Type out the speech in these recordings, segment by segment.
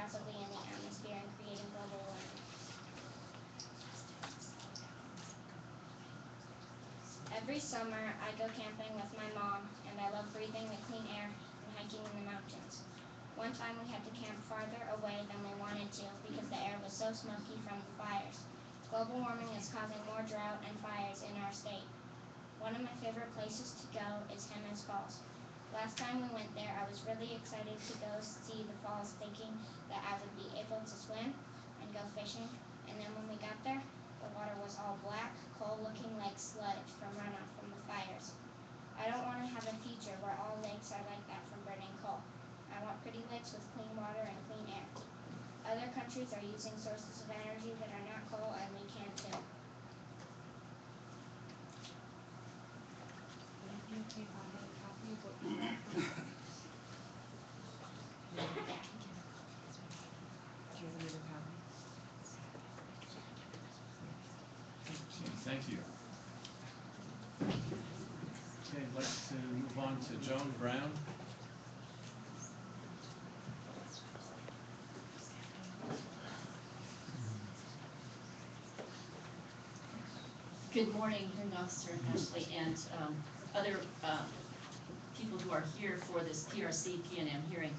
rapidly in the atmosphere and creating global warming. Every summer, I go camping with my mom, and I love breathing the clean air and hiking in the mountains. One time we had to camp farther away than we wanted to because the air was so smoky from the fires. Global warming is causing more drought and fires in our state. One of my favorite places to go is Hemmons Falls. Last time we went there, I was really excited to go see the falls, thinking that I would be able to swim and go fishing. And then when we got there, the water was all black, coal looking like sludge from runoff from the fires. I don't want to have a future where all lakes are like that from burning coal. I want pretty lakes with clean water and clean air. Other countries are using sources of energy that are not coal, and we can too. Thank you. Okay, I'd like to move on to Joan Brown. Good morning, hearing officer Ashley, and other people who are here for this PRC PNM hearing.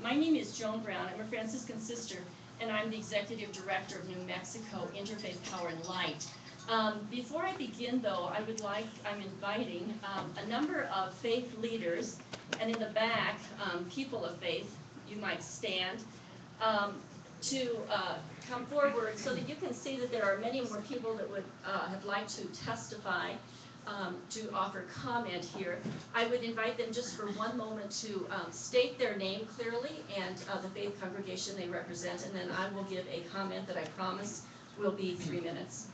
My name is Joan Brown. I'm a Franciscan sister, and I'm the executive director of New Mexico Interfaith Power and Light. Before I begin, though, I'm inviting a number of faith leaders, and in the back, people of faith, you might stand, to come forward so that you can see that there are many more people that would have liked to testify, to offer comment here. I would invite them just for one moment to state their name clearly and the faith congregation they represent, and then I will give a comment that I promise will be 3 minutes.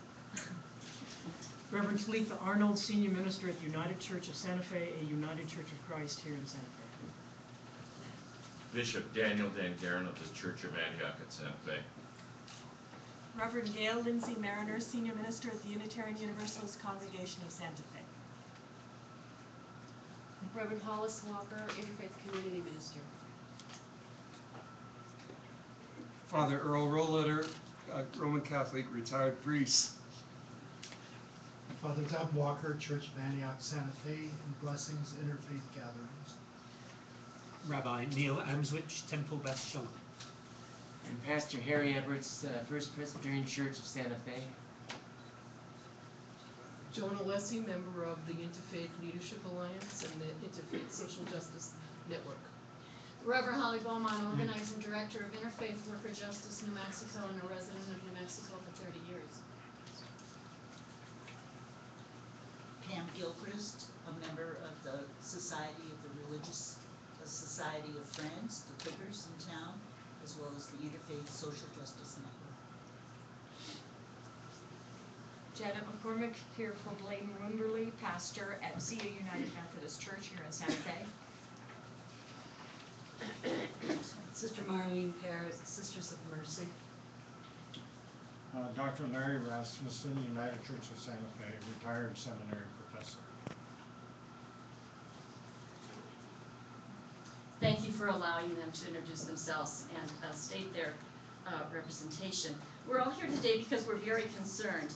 Reverend Talitha Arnold, Senior Minister at the United Church of Santa Fe, a United Church of Christ here in Santa Fe. Bishop Daniel Dangaron of the Church of Antioch at Santa Fe. Reverend Gail Lindsay Mariner, Senior Minister at the Unitarian Universalist Congregation of Santa Fe. Reverend Hollis Walker, Interfaith Community Minister. Father Earl Rolleder, Roman Catholic retired priest. Father Doug Walker, Church of Antioch, Santa Fe, and Blessings Interfaith Gatherings. Rabbi Neil Amswich, Temple Beth Shalom. And Pastor Harry Edwards, First Presbyterian Church of Santa Fe. Joan Alessi, member of the Interfaith Leadership Alliance and the Interfaith Social Justice Network. Reverend Holly Beaumont, Organizing Director of Interfaith Work for Justice New Mexico and a resident of New Mexico for 30 years. Pam Gilchrist, a member of the Society of the Religious Society of Friends, the Quakers in town, as well as the Interfaith Social Justice Network. Janet McCormick, here from Bladen Wimberley, pastor at CA United Methodist Church here in Santa Fe. Sister Marlene Perez, Sisters of Mercy. Dr. Larry Rasmussen, United Church of Santa Fe, retired seminary professor. Thank you for allowing them to introduce themselves and state their representation. We're all here today because we're very concerned.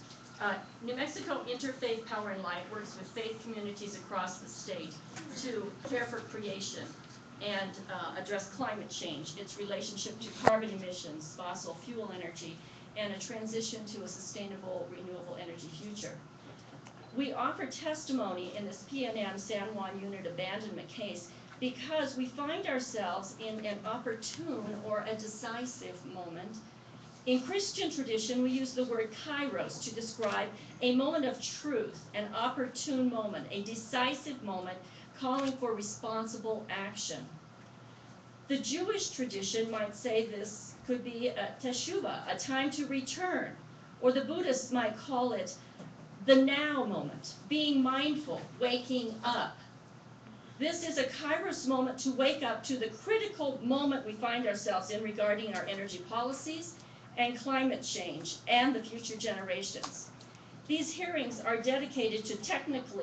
New Mexico Interfaith Power and Light works with faith communities across the state to care for creation and address climate change, its relationship to carbon emissions, fossil fuel energy, and a transition to a sustainable, renewable energy future. We offer testimony in this PNM San Juan unit abandonment case because we find ourselves in an opportune or a decisive moment. In Christian tradition, we use the word kairos to describe a moment of truth, an opportune moment, a decisive moment calling for responsible action. The Jewish tradition might say this could be a teshuvah, a time to return, or the Buddhists might call it the now moment, being mindful, waking up. This is a kairos moment to wake up to the critical moment we find ourselves in regarding our energy policies and climate change and the future generations. These hearings are dedicated to technically